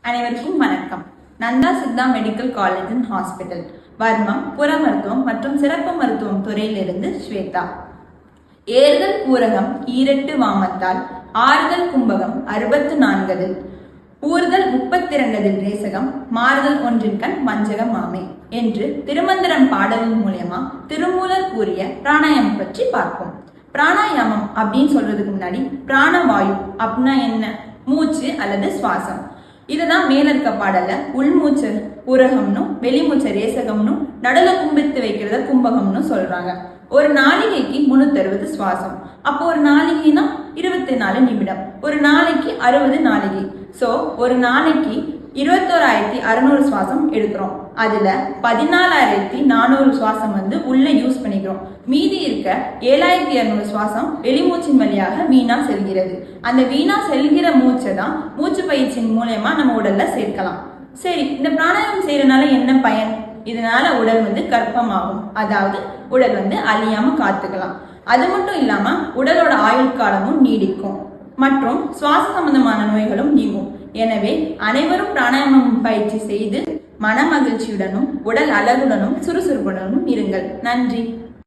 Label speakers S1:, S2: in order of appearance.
S1: அனைவருக்கும் வணக்கம். Nandha Siddha medical college and hospital, வர்மம், புற மருத்துவம் மற்றும் சிறப்பு மருத்துவம் துறையிலிருந்து ஸ்வேதா. ஏறுதல் பூரகம் ஈரெட்டு வாமத்தால், ஆறுதல் கும்பகம் 64 ஊறுதல் 32 ரேசகம், மாறுதல் ஒன்றின்கண் வஞ்சகம் ஆமே என்று திருமந்திரம் பாடலின் மூலமா திருமூலர் கூறிய பிராணாயாமம் பற்றி பார்ப்போம். பிராணாயாமம் அப்படின்னு சொல்றதுக்கு முன்னாடி பிராணவாயு அப்படின்னா என்ன? மூச்சு அல்லது சுவாசம். இதுதான் மேல இருக்க பாடல உள்மூச்சு புரகம்னும் வெளிமூச்ச ரேசகம்னும் நடுல கும்பித்து வைக்கிறத கும்பகம்னு சொல்றாங்க. ஒரு நாளிகைக்கு 360 சுவாசம். அப்போ ஒரு நாளிகைனா 24 நிமிடம். ஒரு நாளைக்கு 60 நாளிகை. சோ ஒரு நாளைக்கு 21,600 சுவாசம் எடுக்கிறோம். அதுல 14,400 சுவாசம் உள்ள யூஸ் பண்ணிக்கிறோம். மீதி இருக்க 7,200 சுவாசம் வெளிமூச்சின் வழியாக வீணா செல்கிறது. அந்த வீணா செல்கிற மூச்சை தான் மூச்சு பயிற்சியின் மூலமா நம்ம உடல்ல சேர்க்கலாம். சரி, இந்த பிராணாயாமம் செய்யறதுனால என்ன பயன்? இதனால உடல் கர்ப்பமாகும். அதாவது உடல் அழியாம காத்துக்கலாம். அது மட்டும் இல்லாம உடலோட ஆயுள் காலமும் நீடிக்கும் மற்றும் சுவாச சம்பந்தமான நோய்களும் நீங்கும். எனவே அனைவரும் பிராணாயாமம் பயிற்சி செய்து மன மகிழ்ச்சியுடனும் உடல் அழகுடனும் சுறுசுறுப்புடனும் இருங்கள். நன்றி.